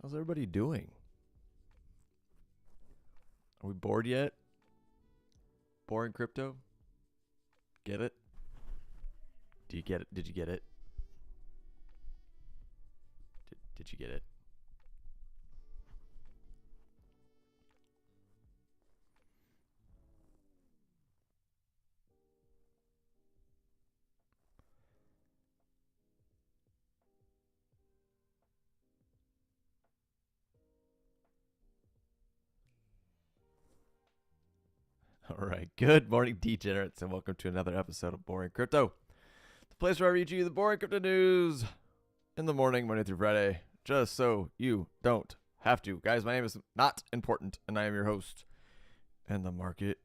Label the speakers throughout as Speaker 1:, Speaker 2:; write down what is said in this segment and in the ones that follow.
Speaker 1: How's everybody doing? Are we bored yet? Boring crypto? Get it? Do you get it? Did you get it? Did you get it? All right. Good morning, degenerates, and welcome to another episode of Boring Crypto, the place where I read you the boring crypto news in the morning, Monday through Friday, just so you don't have to. Guys, my name is Not Important, and I am your host, and the market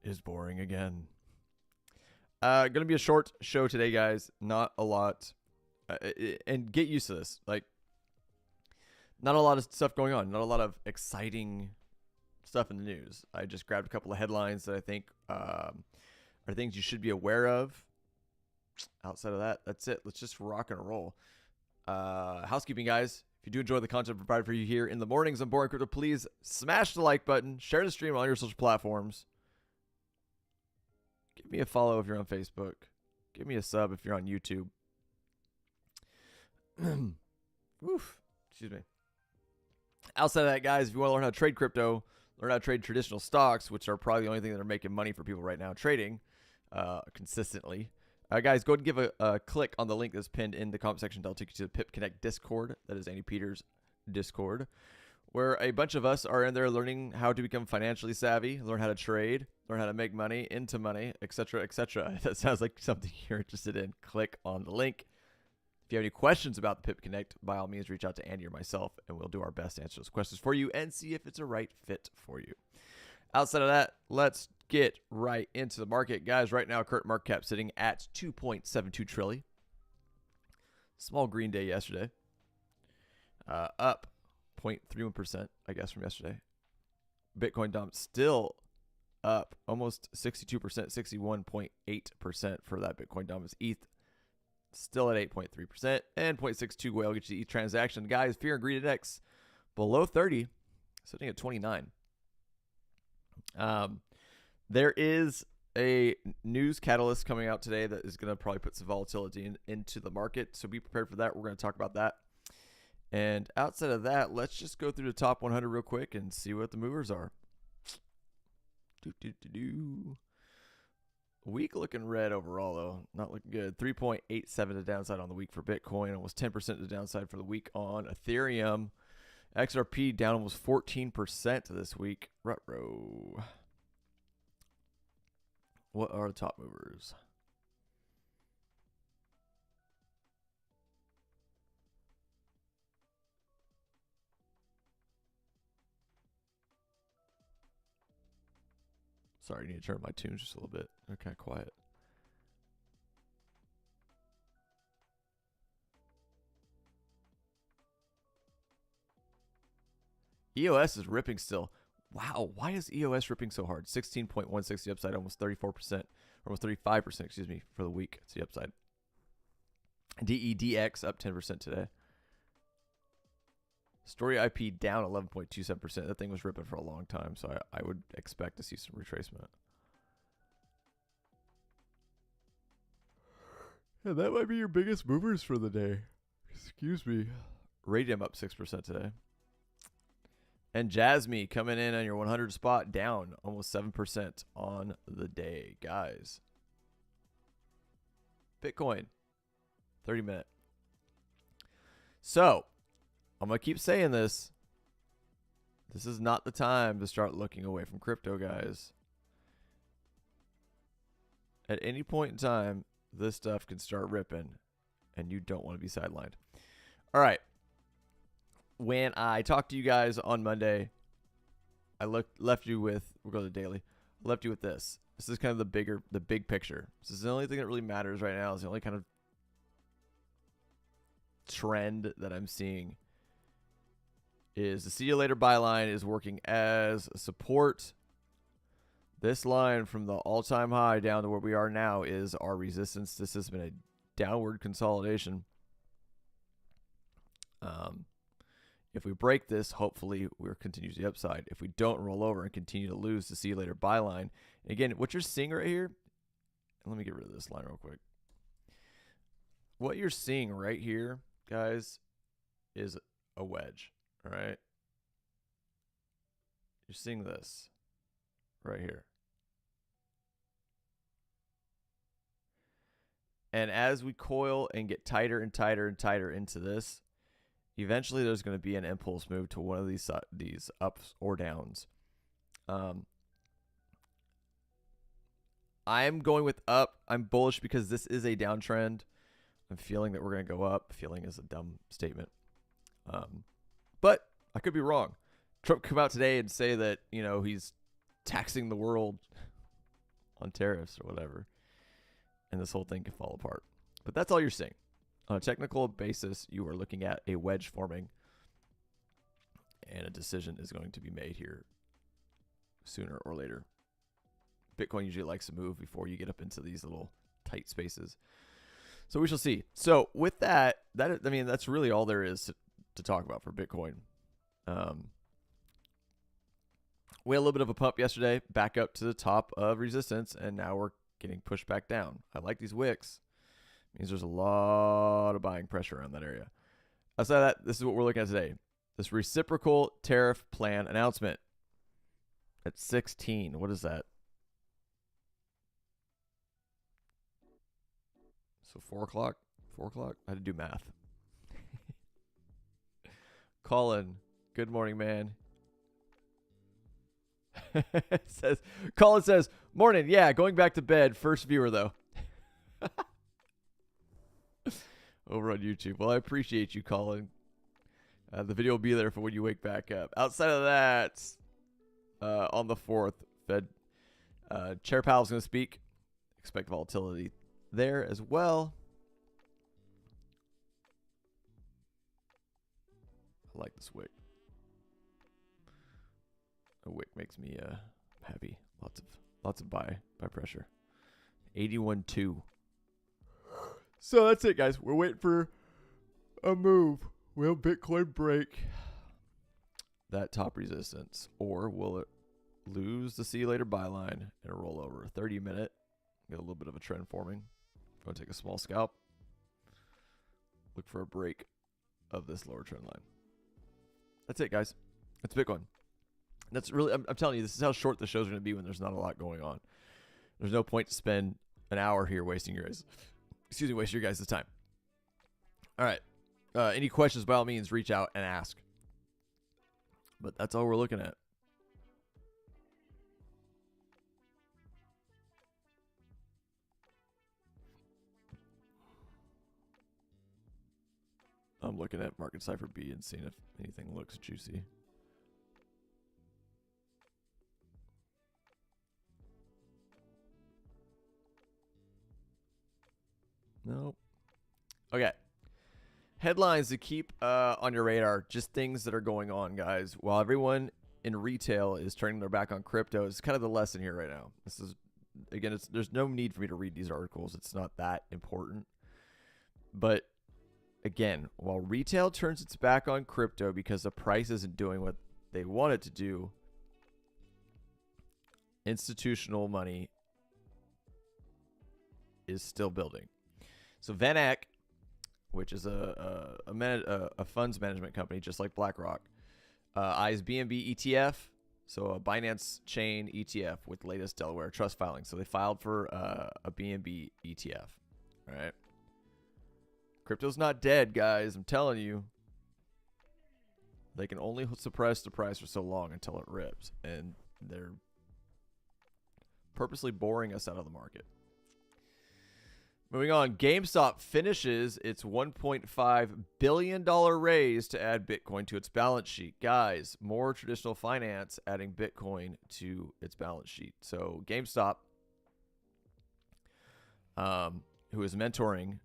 Speaker 1: is boring again. Gonna be a short show today, guys. Not a lot, and get used to this. Like, not a lot of stuff going on. Not a lot of exciting stuff in the news. I just grabbed a couple of headlines that I think are things you should be aware of. Outside of that, that's it. Let's just rock and roll. Housekeeping, guys. If you do enjoy the content provided for you here in the mornings on Boring Crypto, please smash the like button, share the stream on all your social platforms. Give me a follow if you're on Facebook. Give me a sub if you're on YouTube. Oof. Excuse me. Outside of that, guys, if you want to learn how to trade crypto, learn how to trade traditional stocks, which are probably the only thing that are making money for people right now trading consistently. Guys, go ahead and give a click on the link that's pinned in the comment section. That'll take you to the Pip Connect Discord. That is Andy Peters' Discord, where a bunch of us are in there learning how to become financially savvy, learn how to trade, learn how to make money, into money, etc., etc. That sounds like something you're interested in. Click on the link. If you have any questions about the Pip Connect, by all means, reach out to Andy or myself, and we'll do our best to answer those questions for you and see if it's a right fit for you. Outside of that, let's get right into the market. Guys, right now, current market cap sitting at $2.72 trillion. Small green day yesterday. Up 0.31%, I guess, from yesterday. Bitcoin dump still up almost 62%, 61.8% for that Bitcoin dump. ETH still at 8.3% and 0.62 whale gets you each transaction. Guys, fear and greed index below 30, sitting at 29. There is a news catalyst coming out today that is going to probably put some volatility into the market. So be prepared for that. We're going to talk about that. And outside of that, let's just go through the top 100 real quick and see what the movers are. Week looking red overall, though. Not looking good. 3.87 to downside on the week for Bitcoin. Almost 10% to downside for the week on Ethereum. XRP down almost 14% this week. Ruh-roh. What are the top movers? Sorry, I need to turn my tunes just a little bit. They're kind of quiet. EOS is ripping still. Wow, why is EOS ripping so hard? 16.16 the upside, almost 34%, almost 35%, excuse me, for the week. It's the upside. DEDX up 10% today. Story IP down 11.27%. That thing was ripping for a long time, so I would expect to see some retracement. Yeah, that might be your biggest movers for the day. Excuse me. Radium up 6% today. And Jasmy coming in on your 100 spot, down almost 7% on the day, guys. Bitcoin, 30-minute. So, I'm going to keep saying this. This is not the time to start looking away from crypto, guys. At any point in time, this stuff can start ripping, and you don't want to be sidelined. All right. When I talked to you guys on Monday, I left you with, we'll go to the daily, I left you with this. This is kind of the big picture. This is the only thing that really matters right now. Is the only kind of trend that I'm seeing is the see you later buy line is working as support. This line from the all-time high down to where we are now is our resistance. This has been a downward consolidation. If we break this, hopefully we'll continue to the upside. If we don't, roll over and continue to lose the see you later buy line. Again, what you're seeing right here, let me get rid of this line real quick. What you're seeing right here, guys, is a wedge, all right? You're seeing this right here. And as we coil and get tighter and tighter and tighter into this, eventually there's going to be an impulse move to one of these ups or downs. I'm going with up. I'm bullish because this is a downtrend. I'm feeling that we're going to go up. Feeling is a dumb statement. But I could be wrong. Trump come out today and say that, you know, he's taxing the world on tariffs or whatever. And this whole thing can fall apart. But that's all you're seeing. On a technical basis, you are looking at a wedge forming. And a decision is going to be made here sooner or later. Bitcoin usually likes to move before you get up into these little tight spaces. So we shall see. So with that, I mean, that's really all there is to talk about for Bitcoin. We had a little bit of a pump yesterday, back up to the top of resistance, and now we're getting pushed back down. I like these wicks. It means there's a lot of buying pressure around that area. Outside of that, this is what we're looking at today. This reciprocal tariff plan announcement at 16. What is that? So 4 o'clock? 4 o'clock? I had to do math. Colin, good morning, man. Colin says, morning. Yeah, going back to bed. First viewer, though. Over on YouTube. Well, I appreciate you, Colin. The video will be there for when you wake back up. Outside of that, on the 4th, Fed Chair Powell's going to speak. Expect volatility there as well. I like this wick. A wick makes me happy. Lots of buy pressure. 81.2. So that's it, guys. We're waiting for a move. Will Bitcoin break that top resistance, or will it lose the see you later buy line and roll over? 30-minute. Get a little bit of a trend forming. Going to take a small scalp. Look for a break of this lower trend line. That's it, guys. That's Bitcoin. That's really, I'm telling you, this is how short the show's going to be when there's not a lot going on. There's no point to spend an hour here wasting your guys' time. All right. Any questions, by all means, reach out and ask. But that's all we're looking at. I'm looking at Market Cipher B and seeing if anything looks juicy. Nope. Okay. Headlines to keep on your radar. Just things that are going on, guys. While everyone in retail is turning their back on crypto, it's kind of the lesson here right now. This is, again, there's no need for me to read these articles. It's not that important. But again, while retail turns its back on crypto because the price isn't doing what they want it to do, institutional money is still building. So VanEck, which is a funds management company just like BlackRock, eyes BNB ETF, so a Binance chain ETF with latest Delaware trust filing. So they filed for a BNB ETF. All right. Crypto's not dead, guys. I'm telling you. They can only suppress the price for so long until it rips. And they're purposely boring us out of the market. Moving on, GameStop finishes its $1.5 billion raise to add Bitcoin to its balance sheet. Guys, more traditional finance adding Bitcoin to its balance sheet. So GameStop, who is mentoring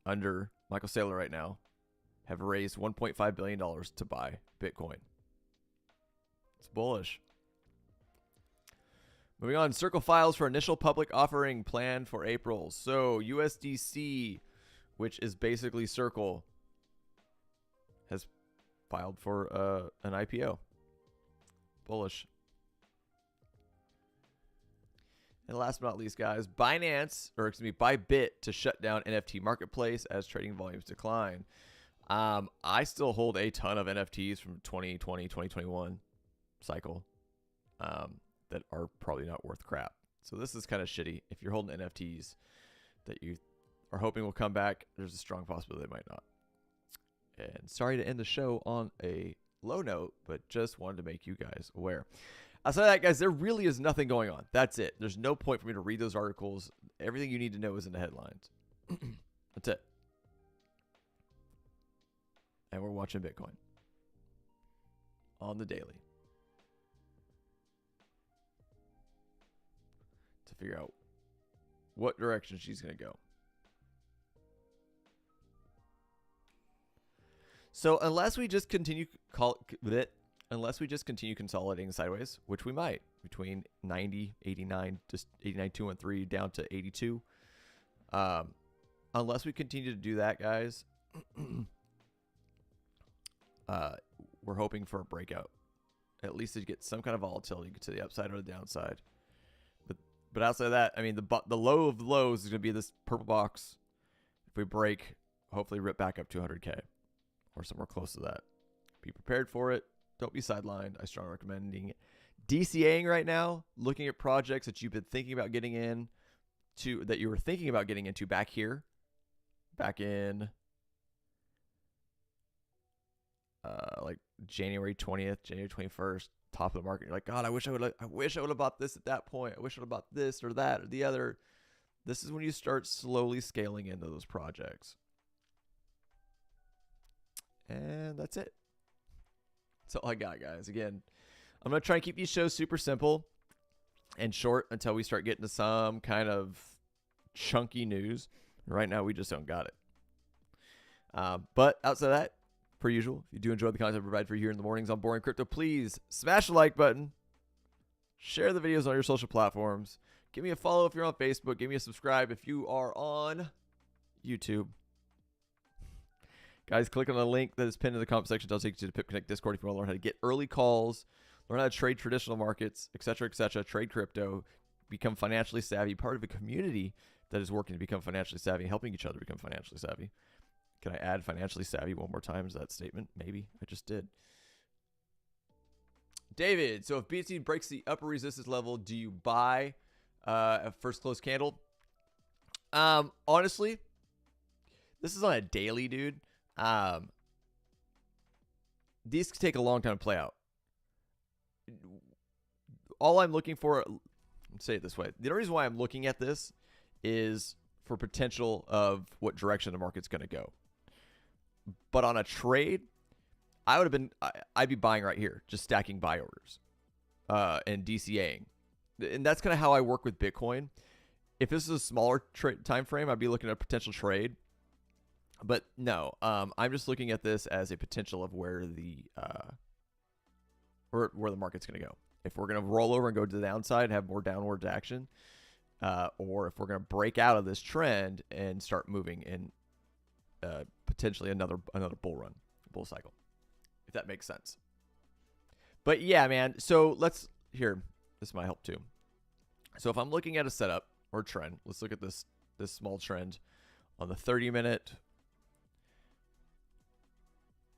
Speaker 1: under Michael Saylor right now, have raised $1.5 billion to buy Bitcoin. It's bullish. Moving on, Circle files for initial public offering planned for April. So USDC, which is basically Circle, has filed for an IPO. Bullish. And last but not least, guys, Bybit to shut down NFT marketplace as trading volumes decline. I still hold a ton of NFTs from 2020, 2021 cycle that are probably not worth crap. So this is kind of shitty. If you're holding NFTs that you are hoping will come back, there's a strong possibility they might not. And sorry to end the show on a low note, but just wanted to make you guys aware. Outside of that, guys, there really is nothing going on. That's it. There's no point for me to read those articles. Everything you need to know is in the headlines. That's it. And we're watching Bitcoin on the daily to figure out what direction she's going to go. So unless we just continue consolidating sideways, which we might, between 90, 89, just 89.213 down to 82. Unless we continue to do that, guys, we're hoping for a breakout. At least to get some kind of volatility to the upside or the downside. But outside of that, I mean, the low of the lows is going to be this purple box. If we break, hopefully rip back up to 100K or somewhere close to that. Be prepared for it. Don't be sidelined. I strongly recommend DCAing right now, looking at projects that you've been thinking about getting in to, that you were thinking about getting into back here, back in like January 20th, January 21st, top of the market. You're like, God, I wish I would have bought this at that point. I wish I would have bought this or that or the other. This is when you start slowly scaling into those projects. And that's it. That's all I got, guys. Again, I'm going to try and keep these shows super simple and short until we start getting to some kind of chunky news. Right now, we just don't got it. But outside of that, per usual, if you do enjoy the content I provide for you here in the mornings on Boring Crypto, please smash the like button. Share the videos on your social platforms. Give me a follow if you're on Facebook. Give me a subscribe if you are on YouTube. Guys, click on the link that is pinned in the comment section. It'll take you to the Pip Connect Discord if you want to learn how to get early calls, learn how to trade traditional markets, etc., trade crypto, become financially savvy, part of a community that is working to become financially savvy, helping each other become financially savvy. Can I add financially savvy one more time to that statement? Maybe. I just did. David, so if BTC breaks the upper resistance level, do you buy a first close candle? Honestly, this is on a daily, dude. These could take a long time to play out. All I'm looking for, let's say it this way. The only reason why I'm looking at this is for potential of what direction the market's going to go. But on a trade, I'd be buying right here, just stacking buy orders, and DCAing. And that's kind of how I work with Bitcoin. If this is a smaller time frame, I'd be looking at a potential trade. But no, I'm just looking at this as a potential of where the market's going to go. If we're going to roll over and go to the downside and have more downwards action, or if we're going to break out of this trend and start moving in potentially another bull cycle, if that makes sense. But yeah, man. So this might help too. So if I'm looking at a setup or trend, let's look at this small trend on the 30-minute.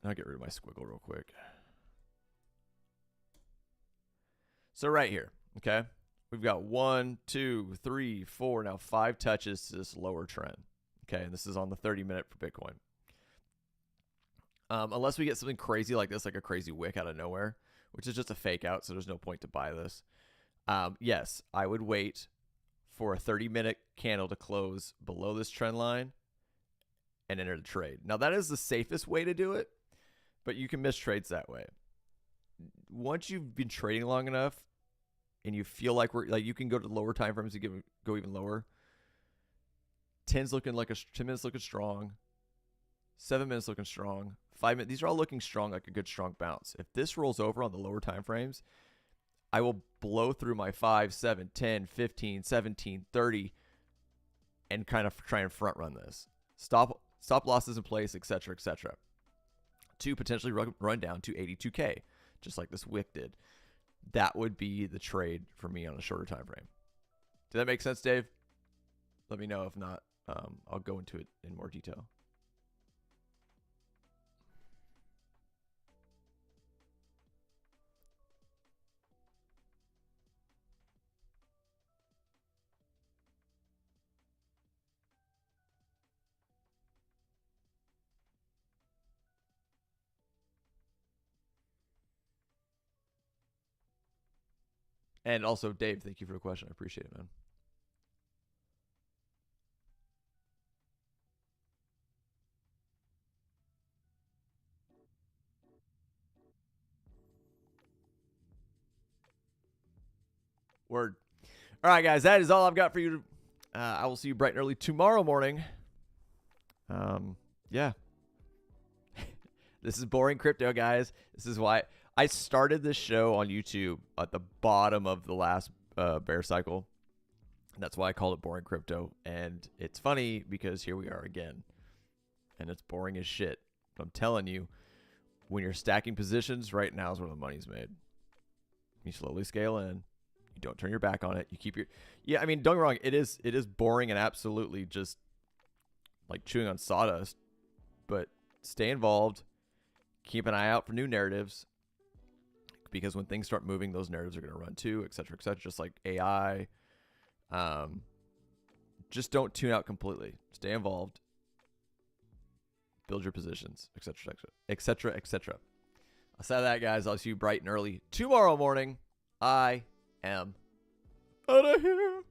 Speaker 1: I'll get rid of my squiggle real quick. So right here, okay, we've got 1, 2, 3, 4, now 5 touches to this lower trend. Okay, and this is on the 30-minute for Bitcoin. Unless we get something crazy like this, like a crazy wick out of nowhere, which is just a fake out, so there's no point to buy this. Yes, I would wait for a 30-minute candle to close below this trend line and enter the trade. Now, that is the safest way to do it, but you can miss trades that way. Once you've been trading long enough and you feel like you can go to lower time frames to go even lower. 10 minutes looking strong. 7 minutes looking strong. 5 minutes. These are all looking strong, like a good strong bounce. If this rolls over on the lower time frames, I will blow through my 5, 7, 10, 15, 17, 30 and kind of try and front run this. Stop losses in place, etc., etc. to potentially run down to 82K, just like this wick did. That would be the trade for me on a shorter time frame. Did that make sense, Dave? Let me know. If not, I'll go into it in more detail. And also, Dave, thank you for the question. I appreciate it, man. Word. All right, guys, that is all I've got for you. I will see you bright and early tomorrow morning. Yeah. This is Boring Crypto, guys. This is why I started this show on YouTube at the bottom of the last bear cycle. That's why I called it Boring Crypto. And it's funny because here we are again. And it's boring as shit. But I'm telling you, when you're stacking positions, right now is where the money's made. You slowly scale in. You don't turn your back on it. You keep your... Yeah, I mean, don't get me wrong. It is boring and absolutely just like chewing on sawdust. But stay involved. Keep an eye out for new narratives. Because when things start moving, those narratives are going to run too, et cetera, just like AI. Just don't tune out completely. Stay involved. Build your positions, et cetera. Aside of that, guys, I'll see you bright and early tomorrow morning. I am out of here.